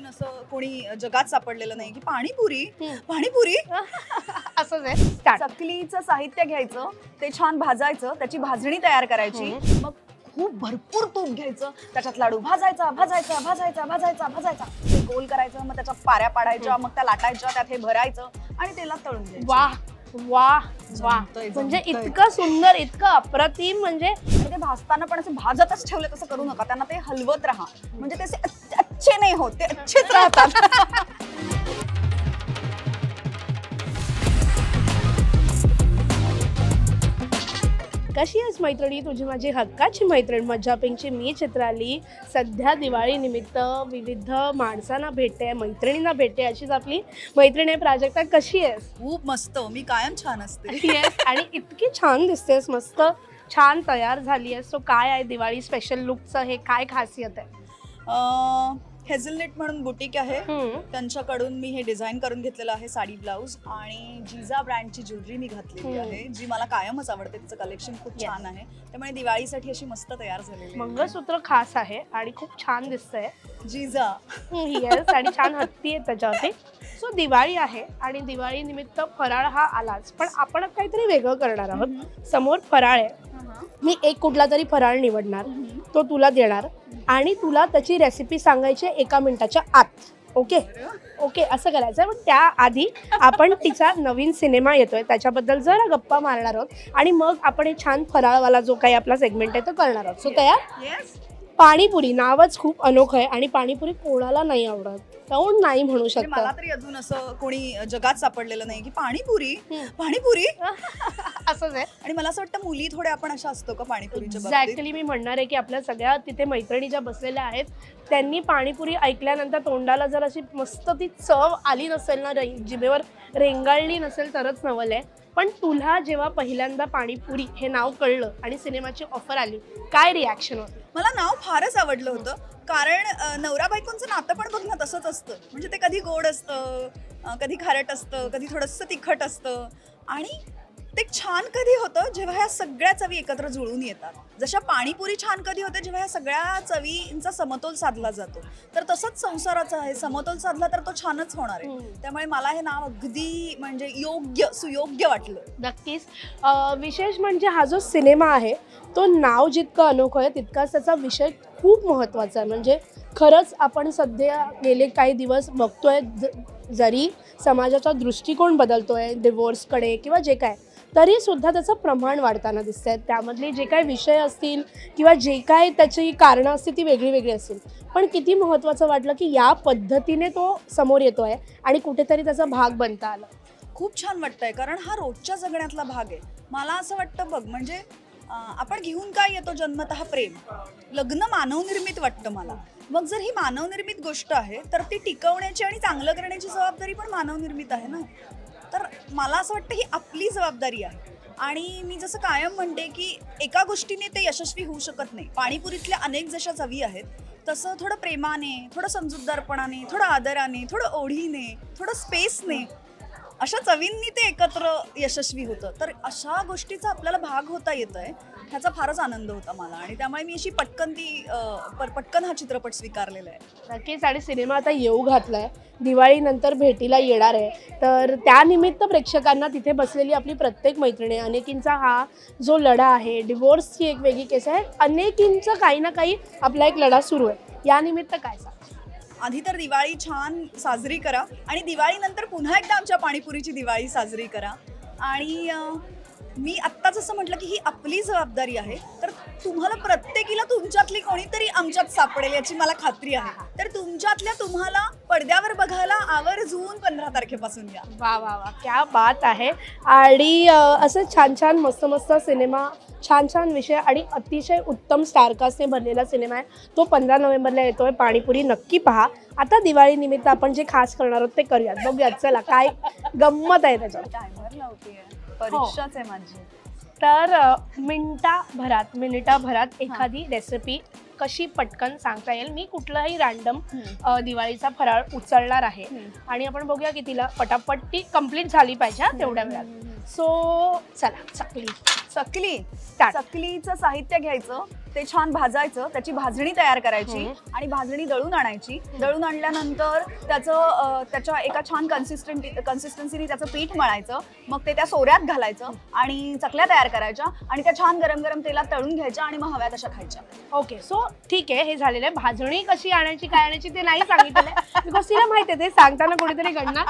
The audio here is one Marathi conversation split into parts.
असं कोणी जगात सापडलेलं नाही की पाणीपुरी पाणीपुरी असंच आहे. चकलीचं साहित्य घ्यायचं, ते छान भाजायचं, त्याची भाजणी तयार करायची, मग खूप भरपूर तूप घ्यायचं, त्याच्यात लाडू भाजायचा भाजायचा भाजायचा भाजायचा भाजायचा, ते गोल करायचं, मग त्याच्या पाऱ्या पाडायच्या, मग त्या लाटायच्या, त्यात हे भरायचं आणि तेलात तळून घ्यायचं. वाह वाह वाह, म्हणजे इतकं सुंदर, इतकं अप्रतिम. म्हणजे ते भाजताना पण असे भाजतच ठेवले तसं करू नका, त्यांना ते हलवत राहा, म्हणजे ते असे अच्छे नाही होत, ते अच्छेच राहतात. कशी आहेस मैत्रिणी, तुझी माझी हक्काची मैत्रीण मज्जा पिंकची मी चित्राली. सध्या दिवाळी निमित्त विविध माणसांना भेटते, मैत्रिणींना भेटते, अशीच आपली मैत्रीण आहे प्राजक्ता. कशी आहेस? खूप मस्त, मी कायम छान असते. Yes, आणि इतकी छान दिसतेस, मस्त छान तयार झाली आहेस. तो काय आहे दिवाळी स्पेशल लुकचं, हे काय खासियत आहे? हेझलनेट म्हणून बुटीक आहे, त्यांच्याकडून मी हे डिझाईन करून घेतलेलं आहे साडी ब्लाउज, आणि जिजा ब्रँडची ज्वेलरी मी घातलेली आहे, जी मला कायमच आवडते. तिचं कलेक्शन खूप छान आहे, त्यामुळे दिवाळीसाठी अशी मस्त तयार झालेली. मंगळसूत्र खास आहे आणि खूप छान दिसतंय जिजा. येस, आणि छान हत्ती आहे त्याच्यावरती. सो दिवाळी आहे आणि दिवाळी निमित्त फराळ हा आलाच, पण आपण काहीतरी वेगळं करणार आहोत. समोर फराळ आहे, मी एक कुठला तरी फराळ निवडणार, तो तुला देणार आणि तुला त्याची रेसिपी सांगायची 1 मिनिटाच्या आत. ओके ओके, असं करायचं. पण त्याआधी आपण तिचा नवीन सिनेमा येतोय त्याच्याबद्दल जरा गप्पा मारणार आहोत आणि मग आपण हे छान फराळवाला जो काही आपला सेगमेंट आहे तो करणार आहोत. सो तयार? येस. पाणीपुरी नावच खूप अनोखं आहे आणि पाणीपुरी कोणाला नाही आवडत, कोण नाही म्हणू शकतो. मला तरी अजून असं कोणी जगात सापडलेलं नाही की पाणीपुरी पाणीपुरी असंच आहे. आणि मला असं वाटतं मुली थोड्या आपण अशा असतो का पाणीपुरीच्या बाबतीत? एक्झॅक्टली, मी म्हणणार आहे की आपल्या सगळ्या तिथे मैत्रिणी ज्या बसलेल्या आहेत त्यांनी पाणीपुरी ऐकल्यानंतर तोंडाला जर अशी मस्त ती चव आली नसेल ना, जिभेवर रेंगाळली नसेल तरच नवल आहे. पण तुला जेव्हा पहिल्यांदा पाणीपुरी हे नाव कळलं आणि सिनेमाची ऑफर आली, काय रिॲक्शन होतं? मला नाव फारच आवडलं होतं, कारण नवरा बायकोंचं नातं पण बघ ना तसंच असतं. म्हणजे ते कधी गोड असतं, कधी खारट असतं, कधी थोडंसं तिखट असतं, आणि ते छान कधी होतं जेव्हा ह्या सगळ्या चवी एकत्र जुळून येतात. जशा पाणीपुरी छान कधी होते जेव्हा ह्या सगळ्या चवींचा समतोल साधला जातो, तर तसंच संसाराचा आहे, समतोल साधला तर तो छानच होणार आहे. त्यामुळे मला हे नाव अगदी म्हणजे योग्य सुयोग्य वाटलं. नक्कीच. विशेष म्हणजे हा जो सिनेमा आहे तो नाव जितकं अनोखं आहे तितकाच त्याचा विषय खूप महत्त्वाचा आहे. म्हणजे खरंच आपण सध्या गेले काही दिवस बघतोय, जरी समाजाचा दृष्टिकोन बदलतोय डिवोर्सकडे किंवा जे काय, तरी सुद्धा त्याचं प्रमाण वाढताना दिसतंय. त्यामधले जे काही विषय असतील किंवा जे काय त्याची कारणं असतील ती वेगळी वेगळी असतील, पण किती महत्त्वाचं वाटलं की या पद्धतीने तो समोर येतोय आणि कुठेतरी त्याचा भाग बनता आला. खूप छान वाटतंय, कारण हा रोजच्या जगण्यातला भाग आहे. मला असं वाटतं बघ, म्हणजे आपण घेऊन काय येतो जन्मतः प्रेम. लग्न मानवनिर्मित वाटतं मला. मग जर ही मानवनिर्मित गोष्ट आहे तर ती टिकवण्याची आणि चांगलं करण्याची जबाबदारी पण मानवनिर्मित आहे ना. तर मला असं वाटतं ही आपली जबाबदारी आहे. आणि मी जसं कायम म्हणते की एका गोष्टीने ते यशस्वी होऊ शकत नाही. पाणीपुरीतल्या अनेक जशा चवी आहेत तसं थोडं प्रेमाने, थोडं समजूतदारपणाने, थोडं आदराने, थोडं ओढीने, थोडं स्पेसने, अशा चवींनी ते एकत्र यशस्वी होतं. तर अशा गोष्टीचा आपल्याला भाग होता येतोय, ह्याचा फारच आनंद होता मला. आणि त्यामुळे मी अशी पटकन हा चित्रपट स्वीकारलेला आहे. नक्कीच. आणि सिनेमा आता येऊ घातलाय, दिवाळीनंतर भेटीला येणार आहे, तर त्यानिमित्त प्रेक्षकांना तिथे बसलेली आपली प्रत्येक मैत्रिणी, अनेकींचा हा जो लढा आहे, डिवोर्सची एक वेगळी केस आहे, अनेकींचं काही ना काही आपला एक लढा सुरू आहे, यानिमित्त काय सांग? आधी तर दिवाळी छान साजरी करा आणि दिवाळीनंतर पुन्हा एकदा आमच्या पाणीपुरीची दिवाळी साजरी करा. आणि मी आत्ता जसं म्हटलं की ही आपली जबाबदारी आहे, तर तुम्हाला प्रत्येकीला तुमच्यातली कोणीतरी आमच्यात सापडेल याची मला खात्री आहे. तर तुमच्यातल्या तुम्हाला पडद्यावर बघायला आवर्जून 15 तारखेपासून या. वा वा वा, क्या बात आहे. आणि असं छान छान मस्त मस्त सिनेमा, छान छान विषय आणि अतिशय उत्तम स्टारकास्टने भरलेला सिनेमा आहे, तो 15 नोव्हेंबरला येतोय. पाणीपुरी नक्की पहा. आता दिवाळी निमित्त आपण जे खास करणार आहोत ते करूयात, बघूयात. चला काय गंमत आहे त्याच्यात. टायमर लावते, परीक्षाच आहे माझी. तर मिनिटाभरात एखादी रेसिपी कशी पटकन सांगता येईल. मी कुठलाही रॅन्डम दिवाळीचा फराळ उचलणार आहे आणि आपण बघूया की तिला पटापट ती कंप्लीट झाली पाहिजे तेवढ्या वेळात. सो चला, चकली Start. चकलीचं साहित्य घ्यायचं, ते छान भाजायचं, त्याची भाजणी तयार करायची आणि भाजणी दळून आणायची. दळून आणल्यानंतर त्याच्या एका छान कन्सिस्टन्सीने त्याचं पीठ मळायचं. मग ते त्या सोऱ्यात घालायचं आणि चकल्या तयार करायच्या आणि त्या छान गरम गरम तेलात तळून घ्यायच्या आणि मग हव्या तशा खायच्या. ओके, सो ठीक आहे, हे झालेलं आहे. भाजणी कशी आणायची काय आणायची ते नाही सांगितलं बिकॉज तिला माहिती आहे ते सांगताना कोणीतरी घडणार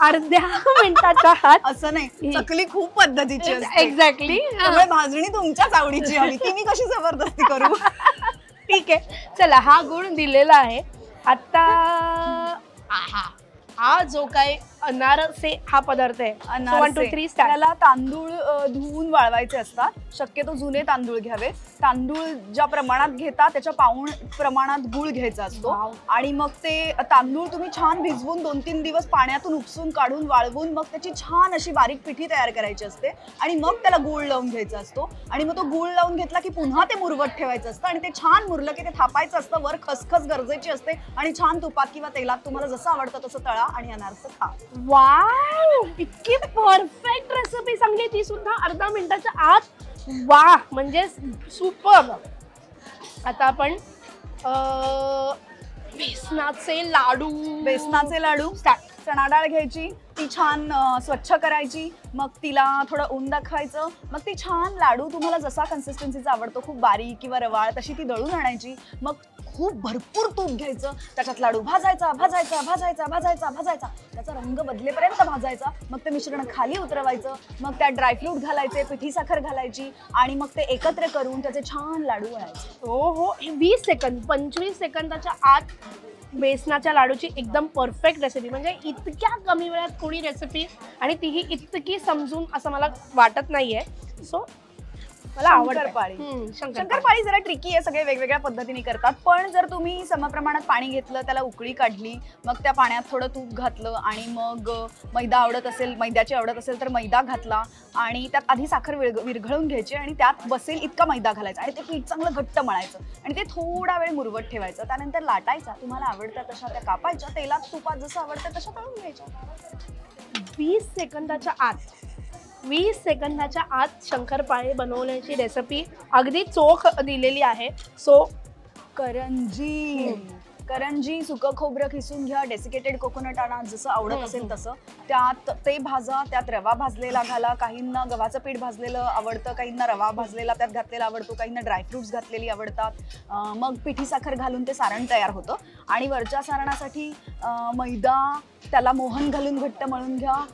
अर्ध्या मिनिटाच्या हात. असं नाही, चकली खूप पद्धतीची असते. एक्झॅक्टली. त्यामुळे भाजणी तुमच्याच आवडीची हवी, ती मी कशी जबरदस्ती करू. ठीक आहे, चला हा गुण दिलेला आहे. आता हा जो काय अनारसे हा पदार्थ आहे, 1 2 3 स्टार्ट. त्याला तांदूळ धुवून वाळवायचे असतात. शक्यतो जुने तांदूळ घ्यावे. तांदूळ ज्या प्रमाणात घेता त्याच्या पाऊण प्रमाणात गुळ घ्यायचा असतो. आणि मग ते तांदूळ तुम्ही छान भिजवून 2-3 दिवस पाण्यातून उपसून काढून वाळवून मग त्याची छान अशी बारीक पिठी तयार करायची असते आणि मग त्याला गुळ लावून घ्यायचा असतो. आणि मग तो गुळ लावून घेतला की पुन्हा ते मुरवत ठेवायचं असतं आणि ते छान मुरलं की ते थापायचं असतं. वर खसखस गरजेची असते आणि छान तुपात किंवा तेलात तुम्हाला जसं आवडतं तसं तळा आणि अनारसे खा. वाव, इतकी परफेक्ट रेसिपी सांगली ती सुद्धा अर्धा मिनिटाच्या आत. वा, म्हणजे सुपर. आता आपण बेसनाचे लाडू स्टार्ट. चणा डाळ घ्यायची, ती छान स्वच्छ करायची, मग तिला थोडं ऊन दाखवायचं. मग ती छान लाडू तुम्हाला जसा कन्सिस्टन्सीचा आवडतो, खूप बारीक किंवा रवाळ, तशी ती दळून आणायची. मग खूप भरपूर तूप घ्यायचं, त्याच्यात लाडू भाजायचा. त्याचा रंग बदलेपर्यंत भाजायचा. मग ते मिश्रण खाली उतरवायचं. मग त्यात ड्रायफ्रूट घालायचे, पिठी साखर घालायची आणि मग ते एकत्र करून त्याचे छान लाडू वळायचे. हो, 20 सेकंद 25 सेकंदाच्या आत बेसनाच्या लाडूची एकदम परफेक्ट रेसिपी. म्हणजे इतक्या कमी वेळात कोणी रेसिपी आणि तीही इतकी समजून असं मला वाटत नाहीये. सो मला आवडतं. शंकरपाळी जरा ट्रिकी आहे, सगळे वेगवेगळ्या पद्धतीने करतात. पण जर तुम्ही समप्रमाणात पाणी घेतलं, त्याला उकळी काढली, मग त्या पाण्यात थोडं तूप घातलं आणि मग मैद्याची आवडत असेल तर मैदा घातला आणि त्यात आधी साखर विरघळून घ्यायची आणि त्यात बसेल इतका मैदा घालायचा आणि ते पीठ चांगलं घट्ट मळायचं आणि ते थोडा वेळ मुरवत ठेवायचं. त्यानंतर लाटायचा, तुम्हाला आवडतं तशा त्या कापायच्या, तेलात तुपात जसं आवडतं तशा तळून घ्यायच्या. 20 सेकंदाच्या आत शंकरपाळे बनवण्याची रेसिपी अगदी चोख दिलेली आहे. सो करंजी सुकं खोबरं खिसून घ्या, डेसिकेटेड कोकोनट आणा, जसं आवडत असेल तसं. त्यात ते भाजा, त्यात रवा भाजलेला घाला. काहींना गव्हाचं पीठ भाजलेलं आवडतं, काहींना रवा भाजलेला त्यात घातलेला आवडतो, काहींना ड्रायफ्रुट्स घातलेली आवडतात. मग पिठी साखर घालून ते सारण तयार होतं आणि वरच्या सारणासाठी मैदा, त्याला मोहन घालून घट्ट मळून घ्या.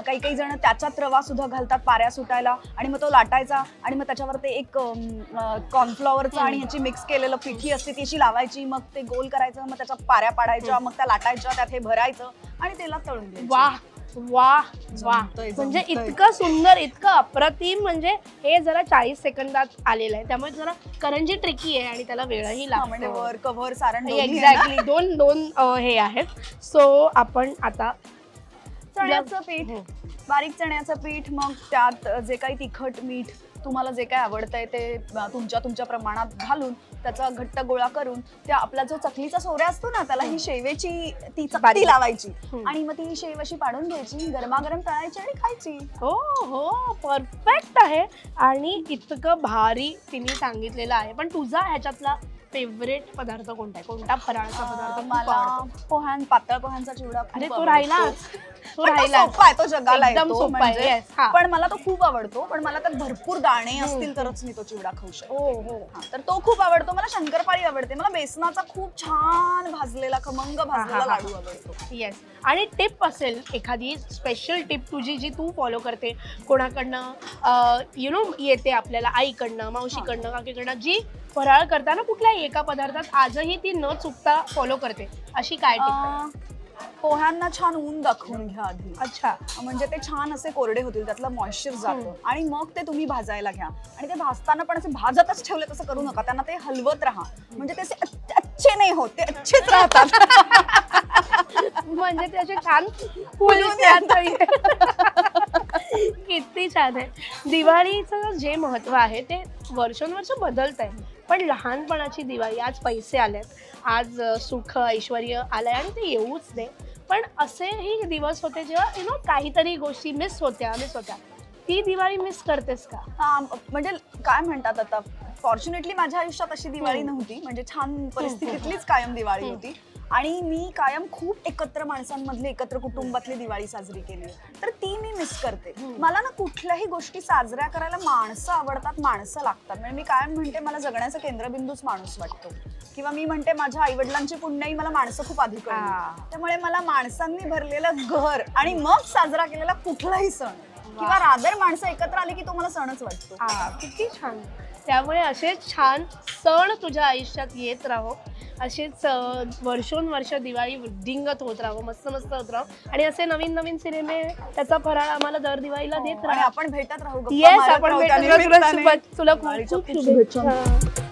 काही जण त्याच्यात रवा सुद्धा घालतात पाऱ्या सुटायला आणि मग तो लाटायचा आणि मग त्याच्यावर ते एक कॉर्नफ्लॉवरचं आणि ह्याची मिक्स केलेलं पिठी असते ती अशी लावायची. मग ते गोल करायचं, मग त्याच्यात पाऱ्या पाडायच्या, मग त्या लाटायच्या, त्यात हे भरायचं आणि तेलात तळून द्यायचं. वा, म्हणजे इतकं सुंदर, इतकं अप्रतिम. म्हणजे हे जरा 40 सेकंदात आलेलं आहे, त्यामुळे जरा करंजी ट्रिकी आहे आणि त्याला वेळही लागतो. म्हणजे वर कव्हर सारण एक्झॅक्टली दोन हे आहेत. सो आपण आता चण्याचं पीठ, बारीक चण्याचं पीठ, मग त्यात जे काही तिखट मीठ तुम्हाला जे काय आवडतंय ते तुमच्या प्रमाणात घालून त्याचा घट्ट गोळा करून त्या आपला जो चकलीचा सोऱ्या असतो ना, त्याला ही शेवेची ती चपाती लावायची आणि मग ती शेव अशी पाडून घ्यायची, गरमागरम तळायची आणि खायची. हो, परफेक्ट आहे आणि इतकं भारी तिने सांगितलेलं आहे. पण तुझा ह्याच्यातला फेवरेट पदार्थ कोणता आहे? कोणता फराळाचा पदार्थ? मला पातळ पोह्यांचा चिवडा. अरे तो राहिला, सोपा आहे तो, जगाला एकदम सोपा आहे. पण मला तो खूप आवडतो. पण मला त्यात भरपूर दाणे असतील तरच मी तो चिवडा खाऊ शकतो. तर तो खूप आवडतो. मला शंकरपाळी आवडते. मला बेसनाचा खूप छान भाजलेला, खमंग भाजलेला लाडू आवडतो. येस. आणि टिप असेल एखादी स्पेशल टिप तुझी जी तू फॉलो करते, कोणाकडनं येते आपल्याला, आईकडनं, मावशीकडनं, काकीकडनं, जी फराळ करताना कुठल्याही एका पदार्थात आजही ती न चुकता फॉलो करते, अशी काय टिप? पोह्यांना छान ऊन दाखवून घ्या आधी. अच्छा. म्हणजे ते छान असे कोरडे होतील, त्यातलं मॉइश्चर जातं आणि मग ते तुम्ही भाजायला घ्या. आणि ते भाजताना पण असे भाजतच ठेवले तसं करू नका, त्यांना ते हलवत राहा. म्हणजे ते असे अच्छे नाही होत, ते अच्छेच राहतात. म्हणजे ते असे छान फुलून किती छान आहे. दिवाळीचं जे महत्व आहे ते वर्षानुवर्ष बदलत आहे, पण लहानपणाची दिवाळी, आज पैसे आलेत, आज सुख ऐश्वर्य आलंय आणि ते येऊच दे. पण असेही दिवस होते जेव्हा काहीतरी गोष्टी मिस होत्या. ती दिवाळी मिस करतेस का? हा म्हणजे काय म्हणतात आता, फॉर्च्युनेटली माझ्या आयुष्यात अशी दिवाळी नव्हती, म्हणजे छान परिस्थितीतलीच कायम दिवाळी होती आणि मी कायम खूप एकत्र माणसांमधली, एकत्र कुटुंबातली दिवाळी साजरी केली, तर ती मी मिस करते. मला ना कुठल्याही गोष्टी साजऱ्या करायला माणसं आवडतात, माणसं लागतात. म्हणजे मी कायम म्हणते मला जगण्याचा केंद्रबिंदूच माणूस वाटतो, किंवा मी म्हणते माझ्या आईवडिलांची पुण्याई मला माणसं खूप अधिक कळली. त्यामुळे मला माणसांनी भरलेलं घर आणि मग साजरा केलेला कुठलाही सण किंवा रादर माणसं एकत्र आले की तो मला सणच वाटतो. किती छान. त्यामुळे असेच छान सण तुझ्या आयुष्यात येत राहो, असेच वर्षोनवर्ष दिवाळी वृद्धिंगत होत राहो, मस्त मस्त होत राहो आणि असे नवीन नवीन सिनेमे त्याचा फराळ आम्हाला दर दिवाळीला देत राहा. आपण भेटत राहू. येस, आपण भेटत राहू. तुला खूप खूप शुभेच्छा.